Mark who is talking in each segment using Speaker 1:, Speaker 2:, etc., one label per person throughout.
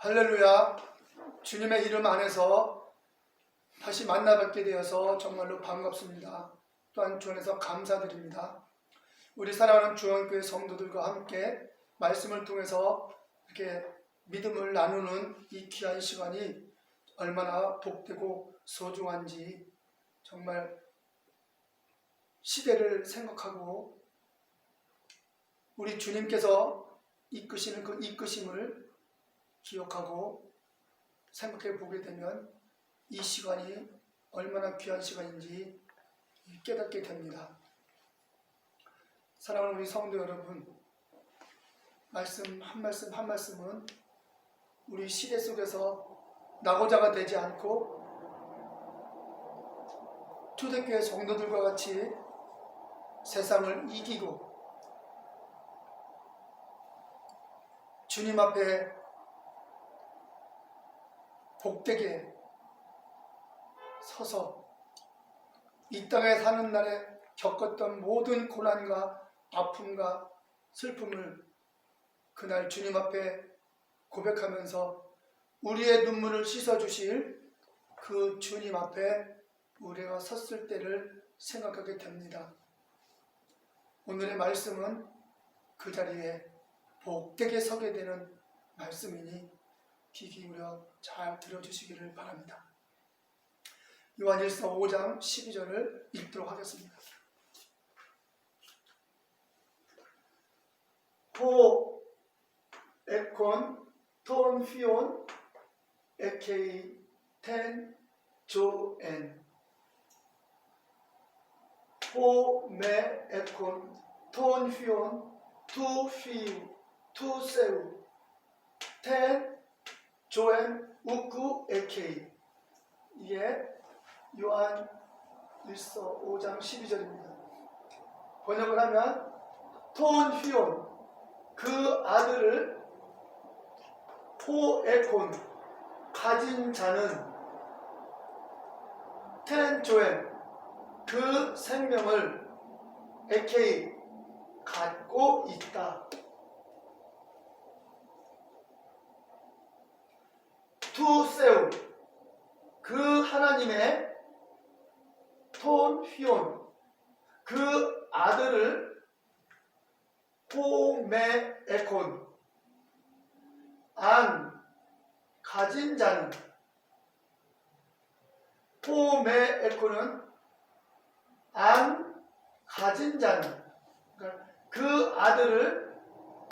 Speaker 1: 할렐루야. 주님의 이름 안에서 다시 만나뵙게 되어서 정말로 반갑습니다. 또한 주 안에서 감사드립니다. 우리 사랑하는 주영교회 성도들과 함께 말씀을 통해서 이렇게 믿음을 나누는 이 귀한 시간이 얼마나 복되고 소중한지 정말 시대를 생각하고 우리 주님께서 이끄시는 그 이끄심을 기억하고 생각해 보게 되면 이 시간이 얼마나 귀한 시간인지 깨닫게 됩니다. 사랑하는 우리 성도 여러분, 말씀 한 말씀은 우리 시대 속에서 낙오자가 되지 않고 초대교회 성도들과 같이 세상을 이기고 주님 앞에 복되게 서서 이 땅에 사는 날에 겪었던 모든 고난과 아픔과 슬픔을 그날 주님 앞에 고백하면서 우리의 눈물을 씻어주실 그 주님 앞에 우리가 섰을 때를 생각하게 됩니다. 오늘의 말씀은 그 자리에 복되게 서게 되는 말씀이니 귀 기울여 잘 들어주시기를 바랍니다. 요한일서 5장 12절을 읽도록 하겠습니다. 포 에콘 톤 피온 에케이 텐 조엔 포 메 에콘 톤 피온 투 피우 투 세우 텐 조엔 우쿠 에케이. 이게 요한일서 5장 12절입니다. 번역을 하면 톤 휘온 그 아들을 포에콘 가진 자는 텐 조엔 그 생명을 에케이 갖고 있다. 투세우 그 하나님의 톤 휘온 그 아들을 포메 에콘 안 가진 자는 포메 에콘은 안 가진 자는 그러니까 그 아들을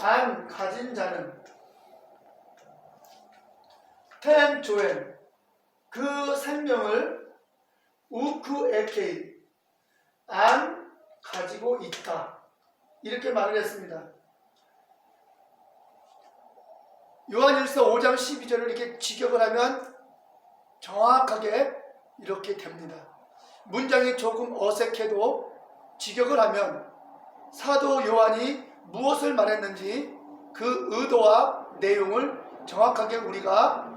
Speaker 1: 안 가진 자는 텐 조엔 그 생명을 우쿠 에케이 안 가지고 있다. 이렇게 말을 했습니다. 요한일서 5장 12절을 이렇게 직역을 하면 정확하게 이렇게 됩니다. 문장이 조금 어색해도 직역을 하면 사도 요한이 무엇을 말했는지 그 의도와 내용을 정확하게 우리가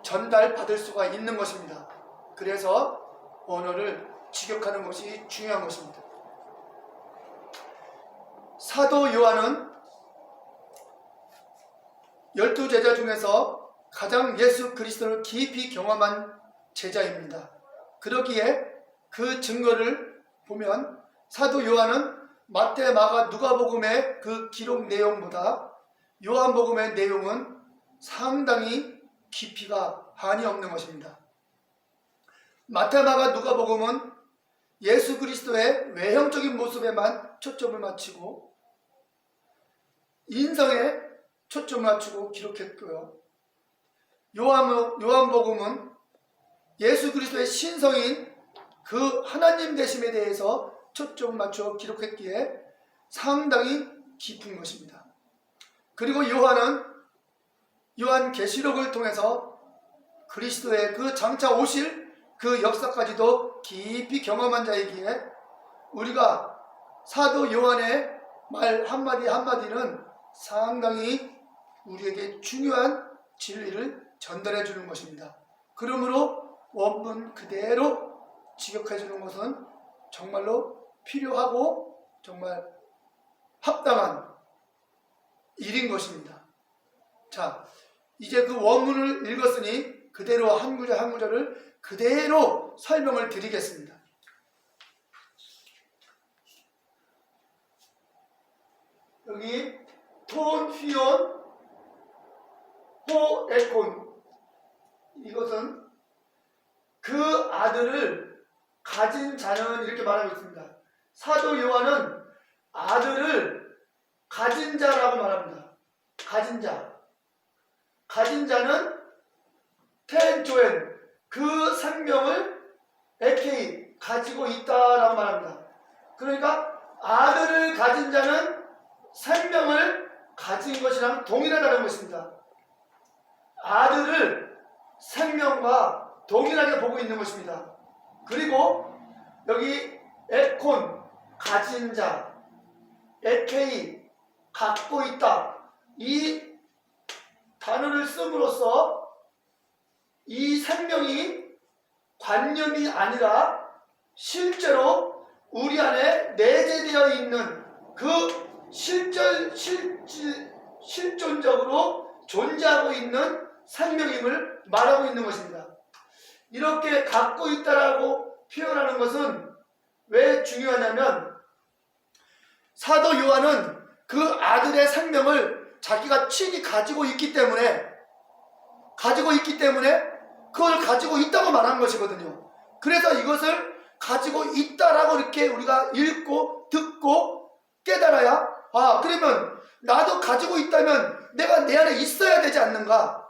Speaker 1: 전달받을 수가 있는 것입니다. 그래서 언어를 직역하는 것이 중요한 것입니다. 사도 요한은 12제자 중에서 가장 예수 그리스도를 깊이 경험한 제자입니다. 그러기에 그 증거를 보면 사도 요한은 마태, 마가, 누가복음의 그 기록 내용보다 요한복음의 내용은 상당히 깊이가 한이 없는 것입니다. 마태, 마가, 누가복음은 예수 그리스도의 외형적인 모습에만 초점을 맞추고 인성에 초점을 맞추고 기록했고요. 요한복음은 예수 그리스도의 신성인 그 하나님 되심에 대해서 초점을 맞춰 기록했기에 상당히 깊은 것입니다. 그리고 요한은 요한계시록을 통해서 그리스도의 그 장차 오실 그 역사까지도 깊이 경험한 자이기에 우리가 사도 요한의 말 한마디 한마디는 상당히 우리에게 중요한 진리를 전달해 주는 것입니다. 그러므로 원문 그대로 직역해 주는 것은 정말로 필요하고 정말 합당한 일인 것입니다. 자, 이제 그 원문을 읽었으니 그대로 한 구절 한 구절을 그대로 설명을 드리겠습니다. 여기 톤, 휘온, 호, 에콘, 이것은 그 아들을 가진 자는 이렇게 말하고 있습니다. 사도 요한은 아들을 가진 자라고 말합니다. 가진 자. 가진 자는 텐조엔, 그 생명을 에케이, 가지고 있다라고 말합니다. 그러니까 아들을 가진 자는 생명을 가진 것이랑 동일하다는 것입니다. 아들을 생명과 동일하게 보고 있는 것입니다. 그리고 여기 에콘, 가진 자, 에케이, 갖고 있다. 이 단어를 씀으로써 이 생명이 관념이 아니라 실제로 우리 안에 내재되어 있는 그 실존적으로 존재하고 있는 생명임을 말하고 있는 것입니다. 이렇게 갖고 있다라고 표현하는 것은 왜 중요하냐면 사도 요한은 그 아들의 생명을 자기가 친히 가지고 있기 때문에 그걸 가지고 있다고 말한 것이거든요. 그래서 이것을 가지고 있다라고 이렇게 우리가 읽고 듣고 깨달아야 그러면 나도 가지고 있다면 내가 내 안에 있어야 되지 않는가?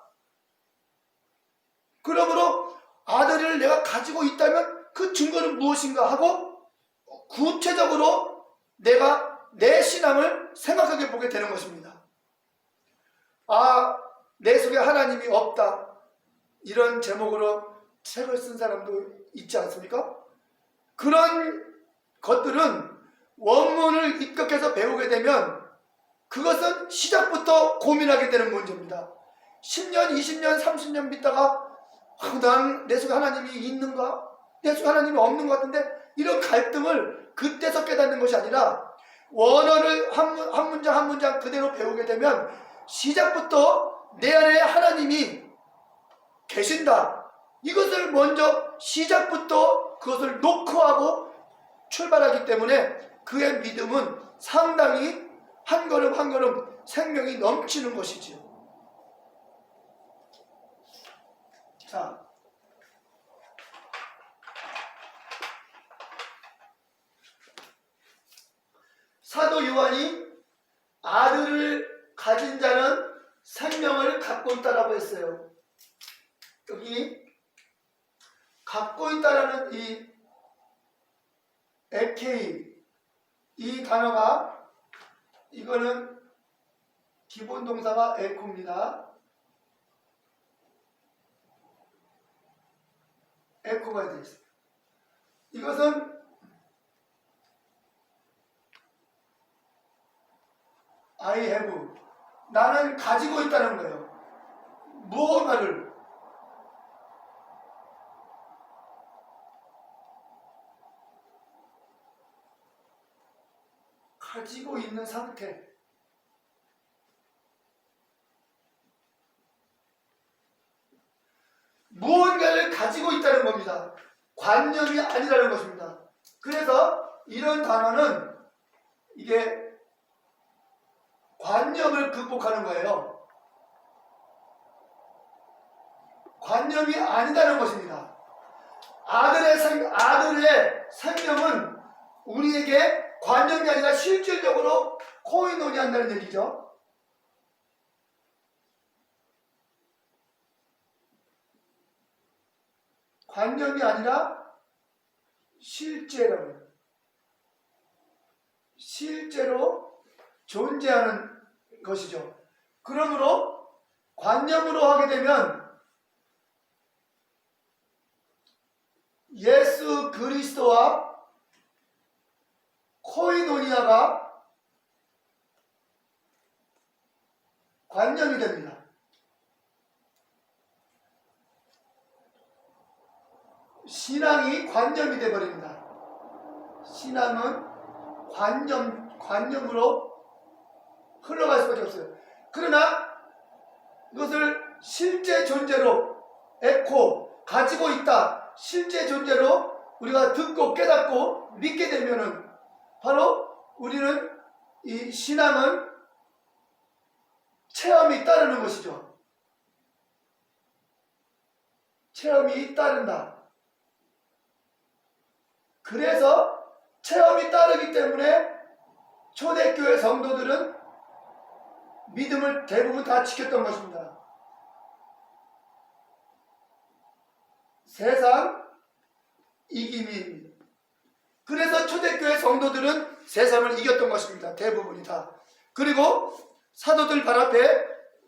Speaker 1: 그러므로 아들을 내가 가지고 있다면 그 증거는 무엇인가 하고 구체적으로 내가 내 신앙을 생각하게 보게 되는 것입니다. 내 속에 하나님이 없다. 이런 제목으로 책을 쓴 사람도 있지 않습니까? 그런 것들은 원문을 입각해서 배우게 되면 그것은 시작부터 고민하게 되는 문제입니다. 10년, 20년, 30년 믿다가 난 내 속에 하나님이 있는가? 내 속에 하나님이 없는 것 같은데 이런 갈등을 그때서 깨닫는 것이 아니라 원어를 한 문장 한 문장 그대로 배우게 되면 시작부터 내 안에 하나님이 계신다. 이것을 먼저 시작부터 그것을 녹화하고 출발하기 때문에 그의 믿음은 상당히 한 걸음 한 걸음 생명이 넘치는 것이지요. 자, 사도 요한이 아들을 가진 자는 생명을 갖고 있다라고 했어요. 여기 갖고 있다라는 이 에케이, 이 단어가 이거는 기본 동사가 에코입니다. 에코가 되어 있습니다. 이것은 I have, 나는 가지고 있다는 거예요. 무언가를. 가지고 있는 상태. 무언가를 가지고 있다는 겁니다. 관념이 아니라는 것입니다. 그래서 이런 단어는 이게 관념을 극복하는 거예요. 관념이 아니다는 것입니다. 아들의 생명은 우리에게 관념이 아니라 실질적으로 코이노니 한다는 얘기죠. 관념이 아니라 실제로 존재하는 것이죠. 그러므로 관념으로 하게 되면 예수 그리스도와 코이노니아가 관념이 됩니다. 신앙이 관념이 되어버립니다. 신앙은 관념으로 흘러갈 수밖에 없어요. 그러나 이것을 실제 존재로 에코 가지고 있다. 실제 존재로 우리가 듣고 깨닫고 믿게 되면은 바로 우리는 이 신앙은 체험이 따르는 것이죠. 체험이 따른다. 그래서 체험이 따르기 때문에 초대교회 성도들은 믿음을 대부분 다 지켰던 것입니다. 세상 이김이. 그래서 초대교회 성도들은 세상을 이겼던 것입니다. 대부분이 다. 그리고 사도들 발 앞에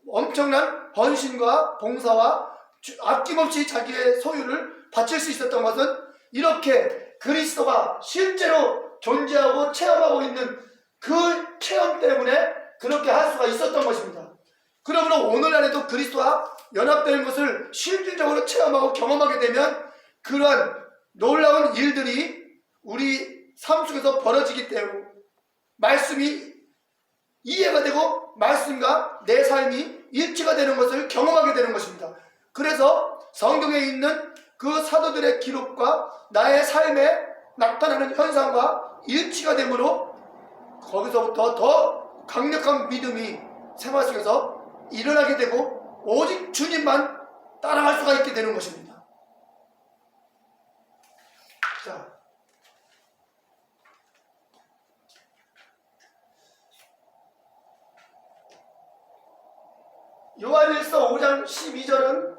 Speaker 1: 엄청난 헌신과 봉사와 아낌없이 자기의 소유를 바칠 수 있었던 것은 이렇게 그리스도가 실제로 존재하고 체험하고 있는 그 체험 때문에 그렇게 할 수가 있었던 것입니다. 그러므로 오늘날에도 그리스도와 연합되는 것을 실질적으로 체험하고 경험하게 되면 그러한 놀라운 일들이 우리 삶 속에서 벌어지기 때문에 말씀이 이해가 되고 말씀과 내 삶이 일치가 되는 것을 경험하게 되는 것입니다. 그래서 성경에 있는 그 사도들의 기록과 나의 삶에 나타나는 현상과 일치가 되므로 거기서부터 더 강력한 믿음이 생활 속에서 일어나게 되고 오직 주님만 따라갈 수가 있게 되는 것입니다. 자, 요한일서 5장 12절은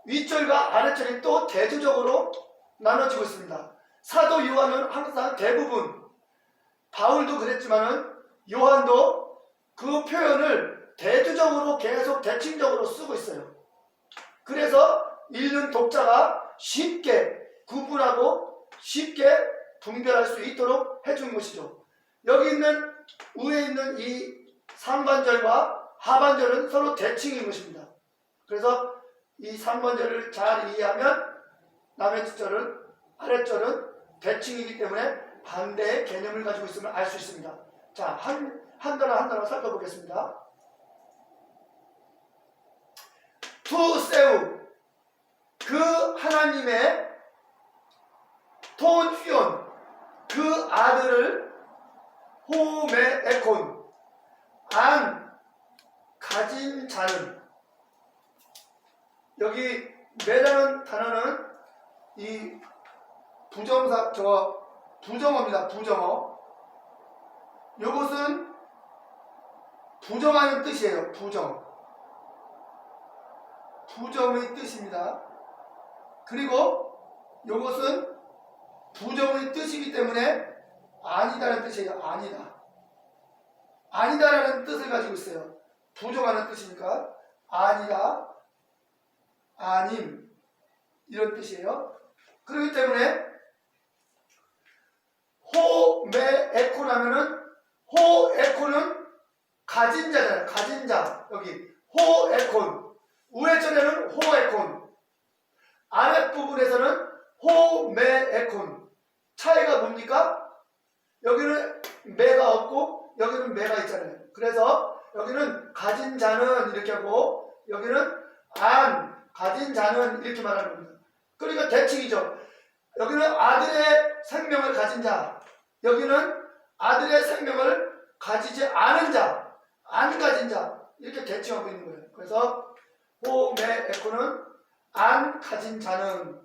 Speaker 1: 윗절과 아랫절이 또 대조적으로 나눠지고 있습니다. 사도 요한은 항상 대부분 바울도 그랬지만은 요한도 그 표현을 대조적으로 계속 대칭적으로 쓰고 있어요. 그래서 읽는 독자가 쉽게 구분하고 쉽게 분별할 수 있도록 해준 것이죠. 여기 있는 위에 있는 이 상반절과 하반절은 서로 대칭인 것입니다. 그래서 이 상반절을 잘 이해하면 나머지절은 아랫절은 대칭이기 때문에 반대의 개념을 가지고 있음을 알 수 있습니다. 자, 한 단어 살펴보겠습니다. 투세우, 그 하나님의 톤휘온, 그 아들을 호메에콘, 안 가진 자는. 여기 메라는 단어는 이 부정사, 부정어입니다. 부정어. 이것은 부정하는 뜻이에요. 부정의 뜻입니다. 그리고 이것은 부정의 뜻이기 때문에 아니다라는 뜻이에요. 아니다라는 뜻을 가지고 있어요. 부정하는 뜻이니까 아니다, 아님, 이런 뜻이에요. 그렇기 때문에 호메에코라면은 호에코는 가진 자잖아요. 가진 자. 여기 호에콘. 우회절에는 호에콘. 아랫부분에서는 호메에콘. 차이가 뭡니까? 여기는 매가 없고 여기는 매가 있잖아요. 그래서 여기는 가진 자는 이렇게 하고 여기는 안 가진 자는 이렇게 말하는 겁니다. 그러니까 대칭이죠. 여기는 아들의 생명을 가진 자, 여기는 아들의 생명을 가지지 않은 자, 안 가진 자, 이렇게 대칭하고 있는 거예요. 그래서 호메에코는 안 가진 자는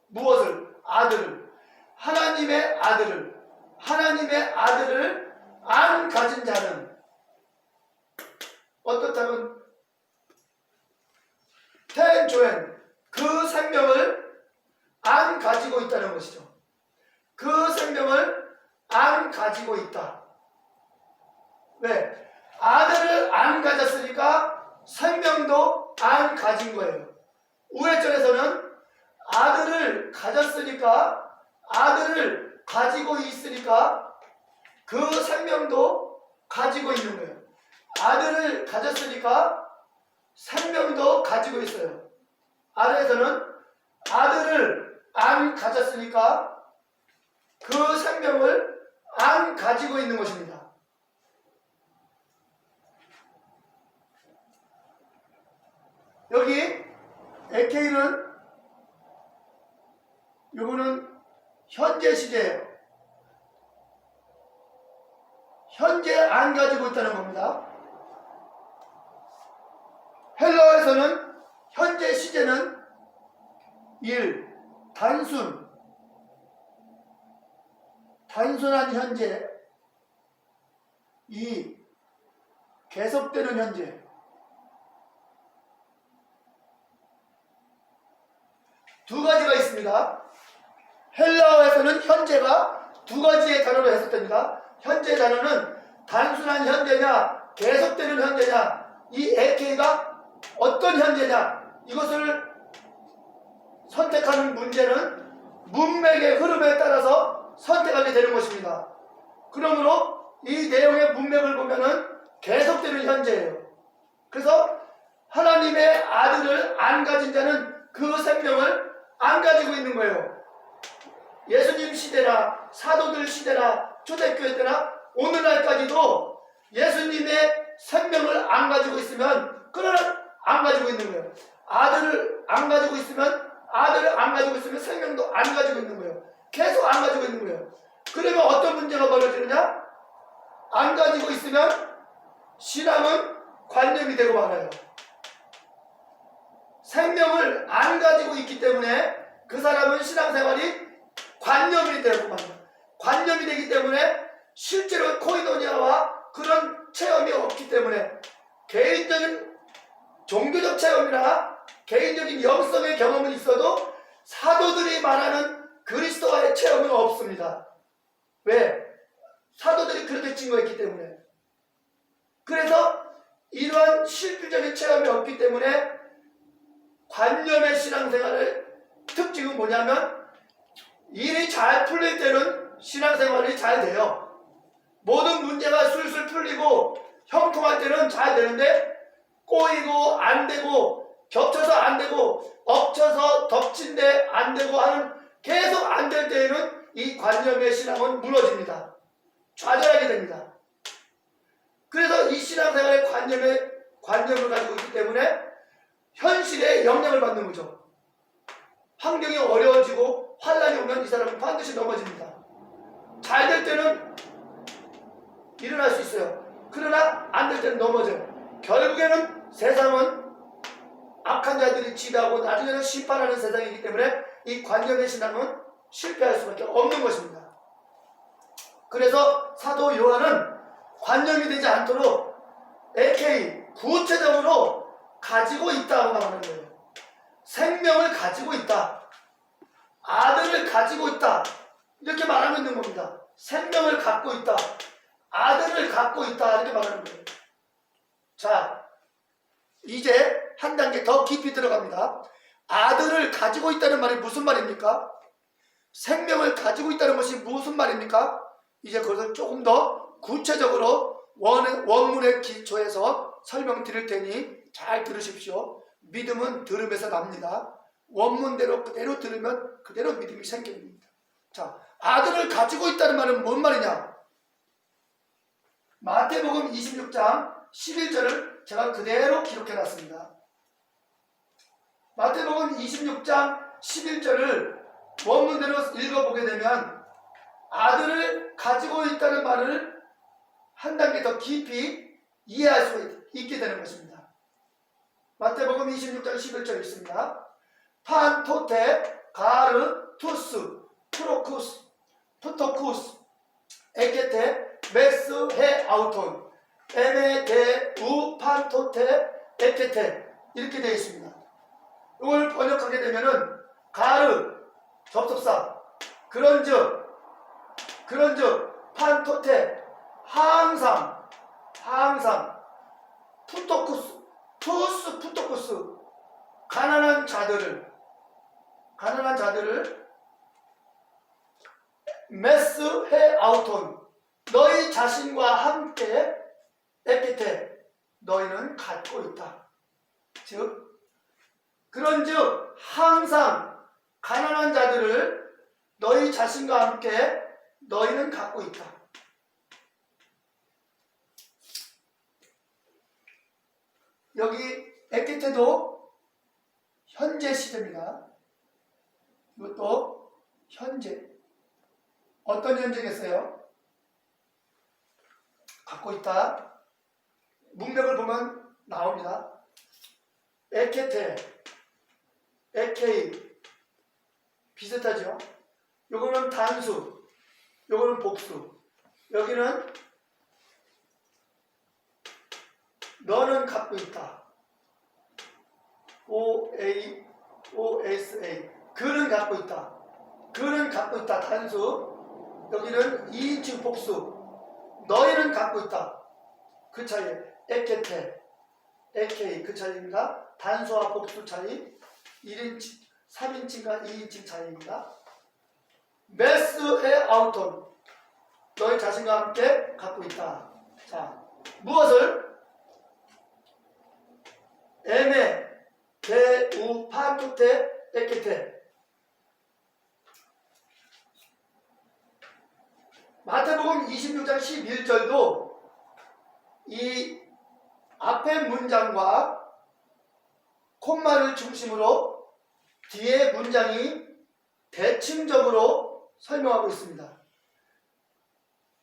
Speaker 1: 무엇을? 아들을, 하나님의 아들을 안 가진 자는 어떻다면 텐조엔, 그 생명을 안 가지고 있다는 것이죠. 그 생명을 안 가지고 있다. 왜? 아들을 안 가졌으니까 생명도 안 가진 거예요. 우회절에서는 아들을 가졌으니까, 아들을 가지고 있으니까 그 생명도 가지고 있는 거예요. 아들을 가졌으니까 생명도 가지고 있어요. 아래에서는 아들을 안 가졌으니까 그 생명을 안 가지고 있는 것입니다. 여기 AK는 요거는 현재 시제예요. 현재 안 가지고 있다는 겁니다. 헬라어에서는 현재 시제는 1. 단순한 현재. 2. 계속되는 현재. 두 가지가 있습니다. 헬라어에서는 현재가 두 가지의 단어로 해석됩니다. 현재 단어는 단순한 현재냐, 계속되는 현재냐, 이 AK가 어떤 현재냐, 이것을 선택하는 문제는 문맥의 흐름에 따라서 선택하게 되는 것입니다. 그러므로 이 내용의 문맥을 보면은 계속되는 현재예요. 그래서 하나님의 아들을 안 가진 자는 그 생명을 안 가지고 있는 거예요. 예수님 시대나 사도들 시대나 초대교회 때나 오늘날까지도 예수님의 생명을 안 가지고 있으면 그는 안 가지고 있는 거예요. 아들을 안 가지고 있으면 생명도 안 가지고 있는 거예요. 계속 안 가지고 있는 거예요. 그러면 어떤 문제가 벌어지느냐? 안 가지고 있으면 신앙은 관념이 되고 말아요. 생명을 안 가지고 있기 때문에 그 사람은 신앙생활이 관념이 되고 말아요. 관념이 되기 때문에 실제로 코이노니아와 그런 체험이 없기 때문에 개인적인 종교적 체험이나 개인적인 영성의 경험은 있어도 사도들이 말하는 그리스도와의 체험은 없습니다. 왜? 사도들이 그렇게 증거했기 때문에. 그래서 이러한 실질적인 체험이 없기 때문에 관념의 신앙생활의 특징은 뭐냐면 일이 잘 풀릴 때는 신앙생활이 잘 돼요. 모든 문제가 술술 풀리고 형통할 때는 잘 되는데 꼬이고 안 되고 겹쳐서 안 되고 엎쳐서 덮친데 안 되고 하는 계속 안 될 때에는 이 관념의 신앙은 무너집니다. 좌절하게 됩니다. 그래서 이 신앙생활의 관념을 가지고 있기 때문에 현실에 영향을 받는 거죠. 환경이 어려워지고 환란이 오면 이 사람은 반드시 넘어집니다. 잘 될 때는 일어날 수 있어요. 그러나 안 될 때는 넘어져요. 결국에는 세상은 악한 자들이 지배하고 나중에는 심판하는 세상이기 때문에 이 관념의 신앙은 실패할 수밖에 없는 것입니다. 그래서 사도 요한은 관념이 되지 않도록 AK 구체적으로 가지고 있다고 말하는 거예요. 생명을 가지고 있다. 아들을 가지고 있다. 이렇게 말하고 있는 겁니다. 생명을 갖고 있다. 아들을 갖고 있다. 이렇게 말하는 거예요. 자, 이제 한 단계 더 깊이 들어갑니다. 아들을 가지고 있다는 말이 무슨 말입니까? 생명을 가지고 있다는 것이 무슨 말입니까? 이제 그것을 조금 더 구체적으로 원문의 기초에서 설명드릴 테니 잘 들으십시오. 믿음은 들음에서 납니다. 원문대로 그대로 들으면 그대로 믿음이 생깁니다. 자, 아들을 가지고 있다는 말은 뭔 말이냐? 마태복음 26장 11절을 제가 그대로 기록해놨습니다. 마태복음 26장 11절을 원문대로 읽어보게 되면 아들을 가지고 있다는 말을 한 단계 더 깊이 이해할 수 있게 되는 것입니다. 마태복음 26장 11절 있습니다. 판토테, 가르, 투스, 프로쿠스, 푸토쿠스, 에케테, 메스, 헤, 아우톤, 에메, 데, 우, 판토테, 에케테 이렇게 되어 있습니다. 이걸 번역하게 되면은 가르, 접속사, 그런즉, 판토테, 항상, 푸토쿠스, 투스, 푸토쿠스, 가난한 자들을, 메스, 헤, 아우톤, 너희 자신과 함께 에피테, 너희는 갖고 있다. 즉, 그런즉 항상 가난한 자들을 너희 자신과 함께 너희는 갖고 있다. 여기 에피테도 실체입니다. 이것도 현재. 어떤 현재겠어요? 갖고 있다. 문맥을 보면 나옵니다. 에케테, 에케이 비슷하죠? 요거는 단수, 요거는 복수. 여기는 너는 갖고 있다. OSA 그는 갖고 있다. 그는 갖고 있다. 단수. 여기는 2인칭 복수. 너희는 갖고 있다. 그 차이. 에케테, 에케이 그 차이입니다. 단수와 복수 차이. 1인칭, 3인칭과 2인칭 차이입니다. 메스의 아우톤 너희 자신과 함께 갖고 있다. 자, 무엇을? 에메, 데, 우, 판토테, 에케테. 마태복음 26장 11절도 이 앞에 문장과 콤마를 중심으로 뒤에 문장이 대칭적으로 설명하고 있습니다.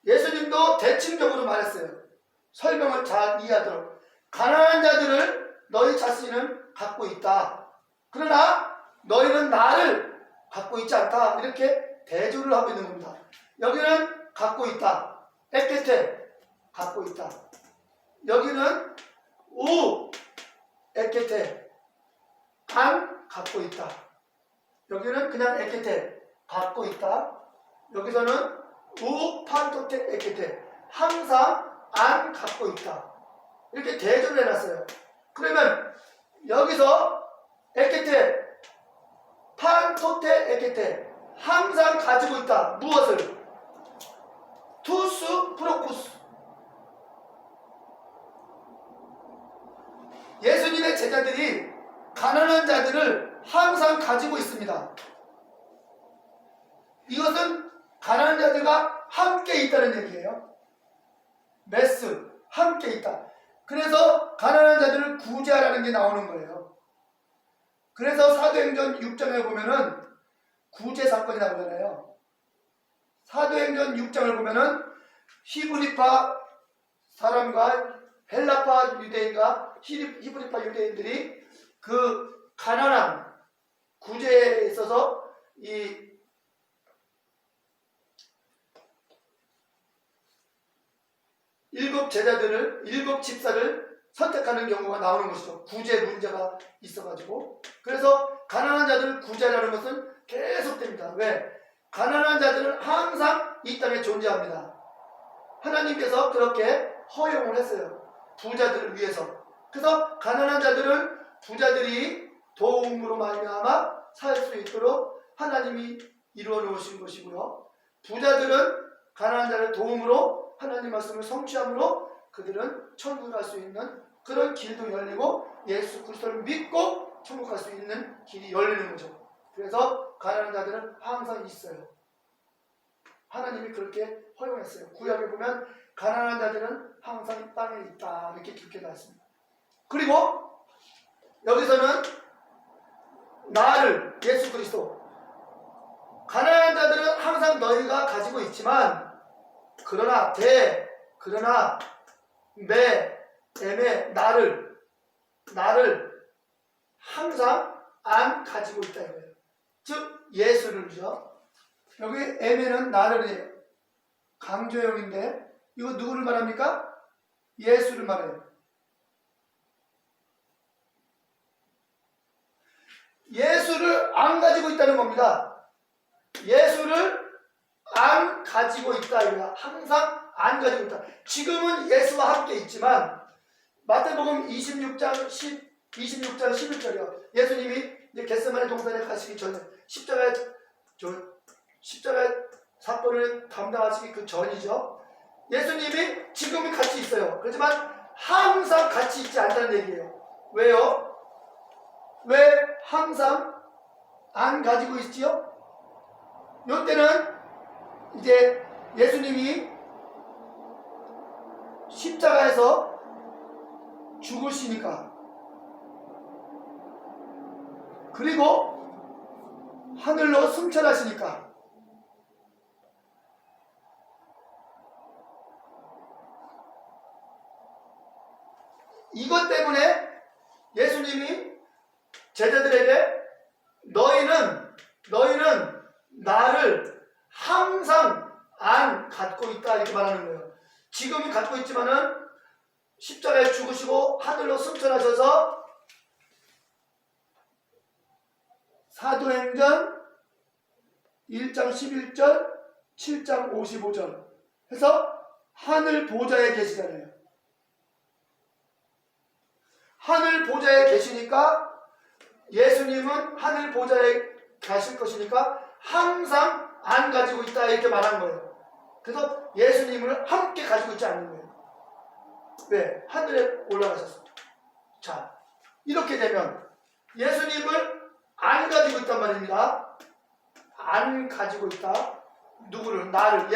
Speaker 1: 예수님도 대칭적으로 말했어요. 설명을 잘 이해하도록. 가난한 자들을 너희 자신은 갖고 있다. 그러나 너희는 나를 갖고 있지 않다. 이렇게 대조를 하고 있는 겁니다. 여기는 갖고 있다. 에케테 갖고 있다. 여기는 우 에케테 안 갖고 있다. 여기는 그냥 에케테 갖고 있다. 여기서는 우 판토테 에케테 항상 안 갖고 있다. 이렇게 대조를 해놨어요. 그러면 여기서 에케테 판토테 에케테 항상 가지고 있다. 무엇을? 투스 프로쿠스. 예수님의 제자들이 가난한 자들을 항상 가지고 있습니다. 이것은 가난한 자들과 함께 있다는 얘기예요. 메스, 함께 있다. 그래서 가난한 자들을 구제하라는 게 나오는 거예요. 그래서 사도행전 6장에 보면은 구제 사건이 나오잖아요. 사도행전 6장을 보면은 히브리파 사람과 헬라파 유대인과 히브리파 유대인들이 그 가난한 구제에 있어서 이 일곱 제자들을, 일곱 집사를 선택하는 경우가 나오는 것이죠. 구제 문제가 있어가지고. 그래서 가난한 자들을 구제하라는 것은 계속됩니다. 왜? 가난한 자들은 항상 이 땅에 존재합니다. 하나님께서 그렇게 허용을 했어요. 부자들을 위해서. 그래서 가난한 자들은 부자들이 도움으로 말미암아 살 수 있도록 하나님이 이루어 놓으신 것이고요. 부자들은 가난한 자를 도움으로 하나님 말씀을 성취함으로 그들은 천국을 갈 수 있는 그런 길도 열리고 예수 그리스도를 믿고 천국 갈 수 있는 길이 열리는 거죠. 그래서 가난한 자들은 항상 있어요. 하나님이 그렇게 허용했어요. 구약에 보면 가난한 자들은 항상 땅에 있다 이렇게 기록해 놨습니다. 그리고 여기서는 나를 예수 그리스도 가난한 자들은 항상 너희가 가지고 있지만 그러나 그러나 에메 나를 항상 안 가지고 있다 이거예요. 즉 예수를요. 여기 에메는 나를이에요. 강조형인데 이거 누구를 말합니까? 예수를 말해요. 예수를 안 가지고 있다는 겁니다. 예수를 안 가지고 있다 이거야. 항상 안 가지고 있다. 지금은 예수와 함께 있지만 마태복음 26장 11절이요. 예수님이 이제 겟세마네 동산에 가시기 전에 십자가 사건을 담당하시기 그 전이죠. 예수님이 지금은 같이 있어요. 그렇지만 항상 같이 있지 않다는 얘기예요. 왜요? 왜 항상 안 가지고 있지요? 이때는 이제 예수님이 십자가에서 죽으시니까 그리고 하늘로 승천하시니까 이것 때문에 예수님이 제자들에게 너희는 나를 항상 안 갖고 있다 이렇게 말하는 거예요. 지금은 갖고 있지만은 십자가에 죽으시고 하늘로 승천하셔서 사도행전 1장 11절 7장 55절 해서 하늘 보좌에 계시잖아요. 하늘 보좌에 계시니까 예수님은 하늘 보좌에 가실 것이니까 항상 안 가지고 있다 이렇게 말한 거예요. 그래서 예수님을 함께 가지고 있지 않는 거예요. 왜? 하늘에 올라가셨습니다. 자, 이렇게 되면 예수님을 안 가지고 있단 말입니다. 안 가지고 있다. 누구를? 나를,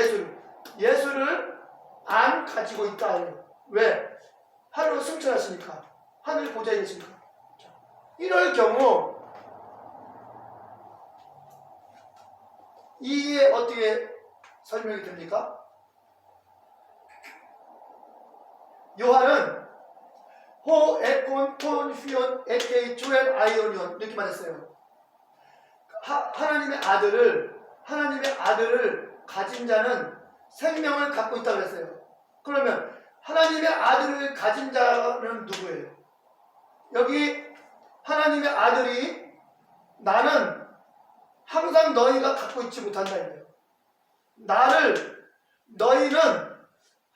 Speaker 1: 예수를 안 가지고 있다. 왜? 하늘로 승천하시니까. 하늘 보좌에 계십니까? 이럴 경우 이게 어떻게 설명이 됩니까? 요한은 호, 에콘, 톤, 휘온, 에케이, 조엔, 아이오니온 이렇게 말했어요. 하나님의 아들을 가진 자는 생명을 갖고 있다고 했어요. 그러면 하나님의 아들을 가진 자는 누구예요? 여기 하나님의 아들이 나는 항상 너희가 갖고 있지 못한다 이거예요. 너희는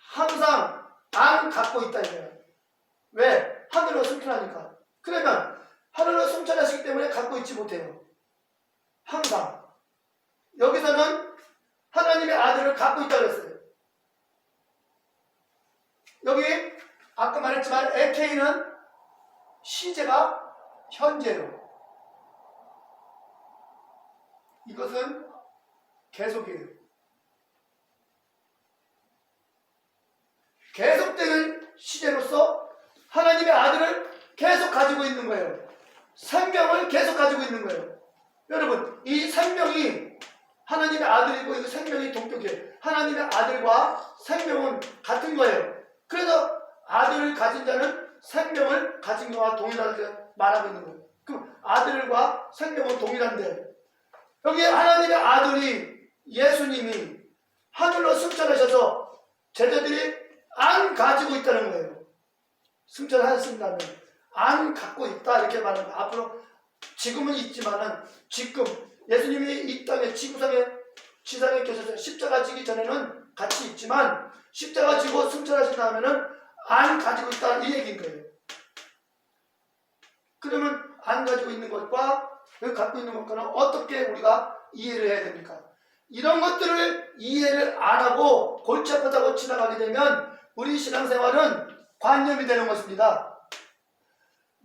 Speaker 1: 항상 안 갖고 있다 이거예요. 왜? 하늘로 승천하니까. 그러면 하늘로 승천하시기 때문에 갖고 있지 못해요. 항상. 여기서는 하나님의 아들을 갖고 있다고 했어요. 여기 아까 말했지만 에케이는 시제가 현재로. 이것은 계속이에요. 계속되는 시제로서 하나님의 아들을 계속 가지고 있는 거예요. 생명을 계속 가지고 있는 거예요. 여러분, 이 생명이 하나님의 아들이고 이 생명이 동격이에요. 하나님의 아들과 생명은 같은 거예요. 그래서 아들을 가진 자는 생명을 가진 것과 동일하게 말하고 있는 거예요. 그럼 아들과 생명은 동일한데 여기 하나님의 아들이 예수님이 하늘로 승천하셔서 제자들이 안 가지고 있다는 거예요. 승천하신다면 안 갖고 있다 이렇게 말하는 거예요. 앞으로 지금은 있지만은 지금 예수님이 이 땅에 지상에 계셔서 십자가 지기 전에는 같이 있지만 십자가 지고 승천하신 다음에는 안 가지고 있다 이 얘기인 거예요. 그러면 안 가지고 있는 것과 갖고 있는 것과는 어떻게 우리가 이해를 해야 됩니까? 이런 것들을 이해를 안 하고 골치 아프다고 지나가게 되면 우리 신앙생활은 관념이 되는 것입니다.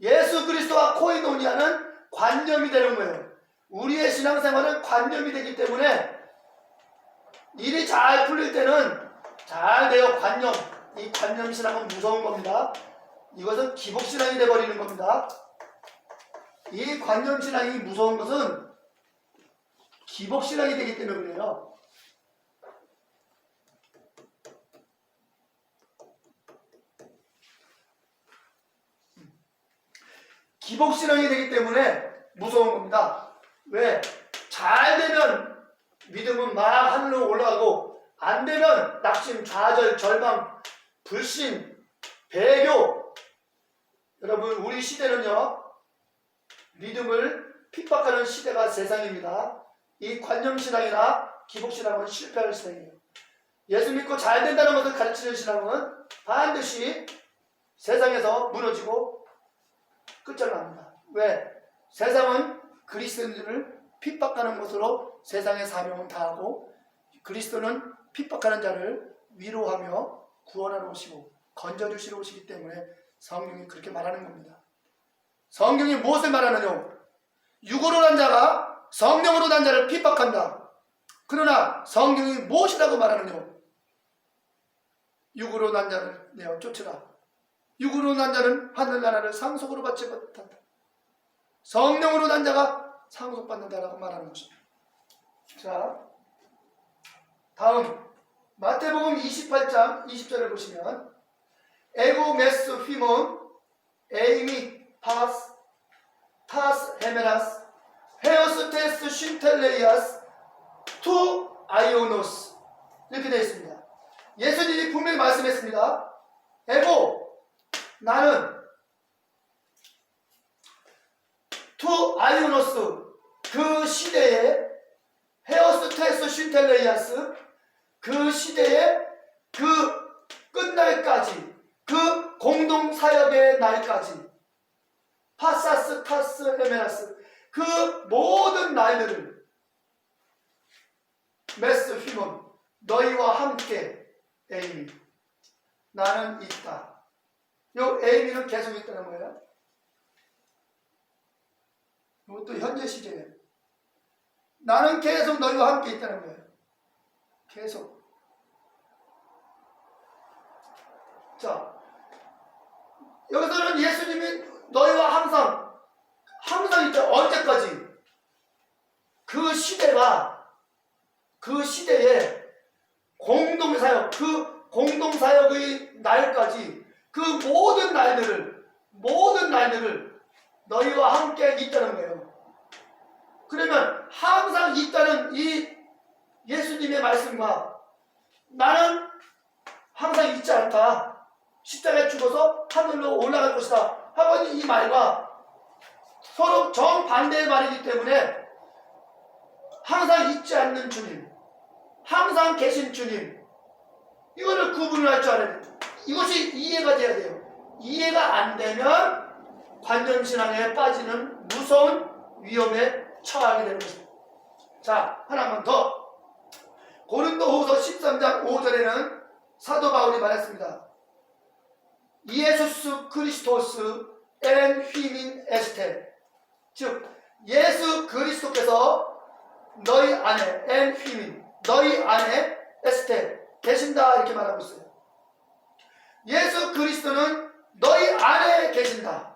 Speaker 1: 예수 그리스도와 코이노니아는 관념이 되는 거예요. 우리의 신앙생활은 관념이 되기 때문에 일이 잘 풀릴 때는 잘 돼요. 관념. 이 관념 신앙은 무서운 겁니다. 이것은 기복신앙이 돼버리는 겁니다. 이 관념 신앙이 무서운 것은 기복신앙이 되기 때문에 그래요. 기복신앙이 되기 때문에 무서운 겁니다. 왜? 잘 되면 믿음은 막 하늘로 올라가고 안 되면 낙심, 좌절, 절망, 불신, 배교. 여러분 우리 시대는요 믿음을 핍박하는 시대가 세상입니다. 이 관념신앙이나 기복신앙은 실패하는 신앙이에요. 예수 믿고 잘 된다는 것을 가르치는 신앙은 반드시 세상에서 무너지고 끝장납니다. 왜? 세상은 그리스도인들을 핍박하는 것으로 세상의 사명은 다하고 그리스도는 핍박하는 자를 위로하며 구원하러 오시고 건져주시러 오시기 때문에 성경이 그렇게 말하는 겁니다. 성경이 무엇을 말하느냐? 육으로 난 자가 성령으로 난 자를 핍박한다. 그러나 성경이 무엇이라고 말하느냐? 육으로 난 자를 내어 쫓으라. 육으로 난 자는 하늘나라를 상속으로 받지 못한다. 성령으로 난 자가 상속받는다라고 말하는 것입니다. 자, 다음 마태복음 28장 20절을 보시면 에고 메스 휘몬 에이미 타스 헤메라스 헤오스테스 쉰텔레이아스 투 아이오노스 이렇게 되어 있습니다. 예수님이 분명히 말씀했습니다. 에고 나는 투 아이오노스 그 시대에 헤오스테스 쉰텔레이아스 그 시대에 그 끝날까지 그 공동사역의 날까지 파사스 타스 헤메라스 그 모든 날들을 메스 휘몬 너희와 함께 에이미 나는 있다. 요 에이미는 계속 있다는 거예요. 이것도 현재 시제예요. 나는 계속 너희와 함께 있다는 거예요. 계속. 자, 여기서는 예수님이 너희와 항상 있다. 언제까지? 그 시대에 공동사역, 그 공동사역의 날까지 그 모든 날들을 너희와 함께 있다는 거예요. 그러면 항상 있다는 이 예수님의 말씀과 나는 항상 있지 않다. 십자가에 죽어서 하늘로 올라갈 것이다. 하고 이 말과 서로 정반대의 말이기 때문에 항상 있지 않는 주님, 항상 계신 주님, 이거를 구분을 할 줄 알아야 돼요. 이것이 이해가 돼야 돼요. 이해가 안 되면 관념신앙에 빠지는 무서운 위험에 처하게 되는 것입니다. 자, 하나만 더. 고린도후서 13장 5절에는 사도 바울이 말했습니다. 예수스 크리스토스 엔 휘민 에스테, 즉 예수 그리스도께서 너희 안에 엔 휘민 너희 안에 에스테 계신다 이렇게 말하고 있어요. 예수 그리스도는 너희 안에 계신다.